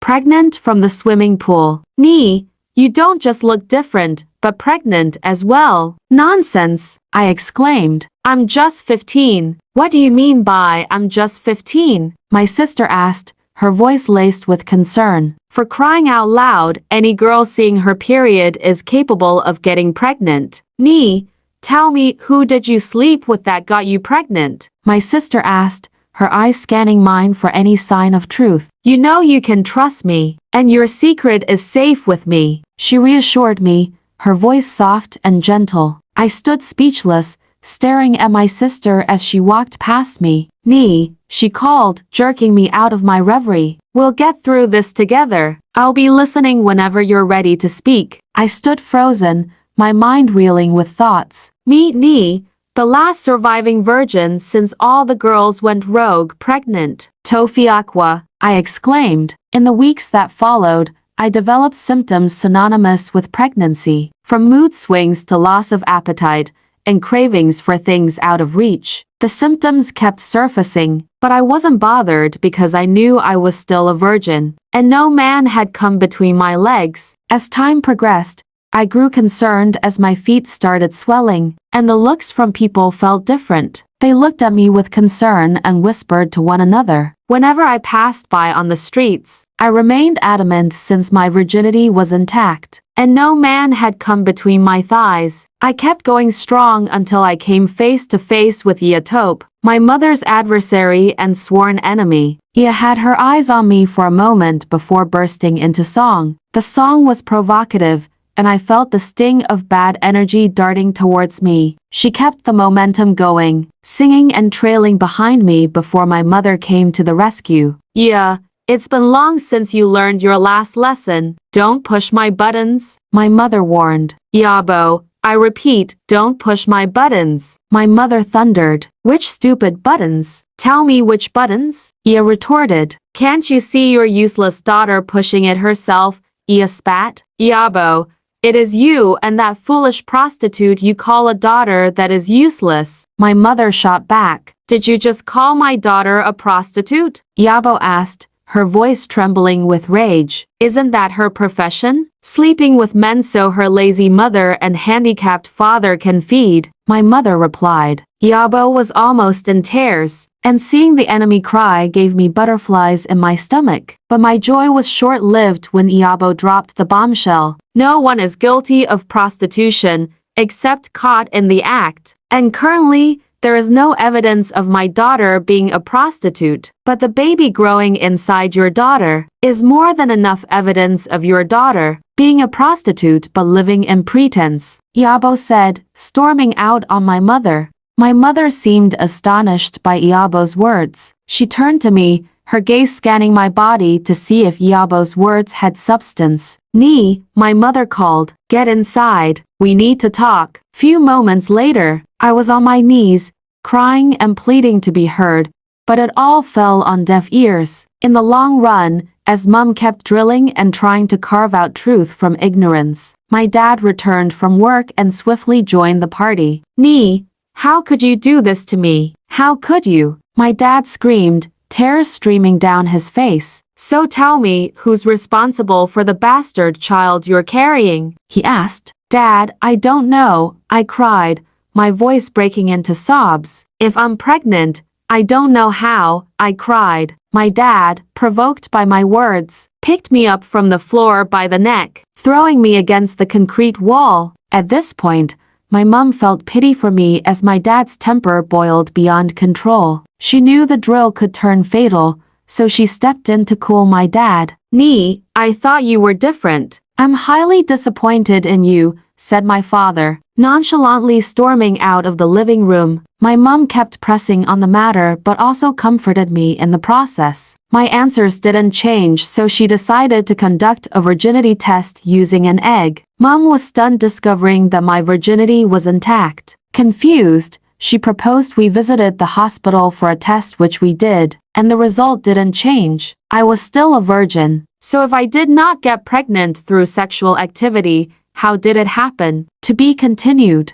pregnant from the swimming pool. Nee, you don't just look different, but pregnant as well. Nonsense, I exclaimed. I'm just 15. What do you mean by I'm just 15? My sister asked, her voice laced with concern. For crying out loud, any girl seeing her period is capable of getting pregnant. Nee, tell me, who did you sleep with that got you pregnant? My sister asked, her eyes scanning mine for any sign of truth. You know you can trust me, and your secret is safe with me. She reassured me, her voice soft and gentle. I stood speechless, staring at my sister as she walked past me. Nee, she called, jerking me out of my reverie. We'll get through this together. I'll be listening whenever you're ready to speak. I stood frozen, my mind reeling with thoughts. Me, Nee, the last surviving virgin since all the girls went rogue pregnant. Tofiakwa, I exclaimed. In the weeks that followed, I developed symptoms synonymous with pregnancy, from mood swings to loss of appetite, and cravings for things out of reach. The symptoms kept surfacing, but I wasn't bothered because I knew I was still a virgin, and no man had come between my legs. As time progressed, I grew concerned as my feet started swelling, and the looks from people felt different. They looked at me with concern and whispered to one another. Whenever I passed by on the streets, I remained adamant since my virginity was intact, and no man had come between my thighs. I kept going strong until I came face to face with Yatope, my mother's adversary and sworn enemy. Ia had her eyes on me for a moment before bursting into song. The song was provocative, and I felt the sting of bad energy darting towards me. She kept the momentum going, singing and trailing behind me before my mother came to the rescue. Yeah, it's been long since you learned your last lesson. Don't push my buttons, my mother warned. Yabo, I repeat, don't push my buttons. My mother thundered. Which stupid buttons? Tell me which buttons? Ia retorted. Can't you see your useless daughter pushing it herself? Ia spat. Yabo, it is you and that foolish prostitute you call a daughter that is useless. My mother shot back. Did you just call my daughter a prostitute? Yabo asked, her voice trembling with rage. Isn't that her profession? Sleeping with men so her lazy mother and handicapped father can feed. My mother replied. Yabo was almost in tears, and seeing the enemy cry gave me butterflies in my stomach. But my joy was short-lived when Yabo dropped the bombshell. No one is guilty of prostitution, except caught in the act. And currently, there is no evidence of my daughter being a prostitute. But the baby growing inside your daughter is more than enough evidence of your daughter being a prostitute but living in pretense, Yabo said, storming out on my mother. My mother seemed astonished by Iabo's words. She turned to me, her gaze scanning my body to see if Iabo's words had substance. Nee, my mother called. Get inside. We need to talk. Few moments later, I was on my knees, crying and pleading to be heard, but it all fell on deaf ears. In the long run, as Mum kept drilling and trying to carve out truth from ignorance, my dad returned from work and swiftly joined the party. Nee, how could you do this to me? How could you? My dad screamed, tears streaming down his face. So tell me, who's responsible for the bastard child you're carrying? He asked. Dad, I don't know, I cried, my voice breaking into sobs. If I'm pregnant, I don't know how, I cried. My dad, provoked by my words, picked me up from the floor by the neck, throwing me against the concrete wall. At this point, my mum felt pity for me as my dad's temper boiled beyond control. She knew the drill could turn fatal, so she stepped in to cool my dad. Nee, I thought you were different. I'm highly disappointed in you, said my father, nonchalantly storming out of the living room. My mum kept pressing on the matter but also comforted me in the process. My answers didn't change, so she decided to conduct a virginity test using an egg. Mum was stunned discovering that my virginity was intact. Confused, she proposed we visited the hospital for a test, which we did, and the result didn't change. I was still a virgin. So if I did not get pregnant through sexual activity, how did it happen? To be continued.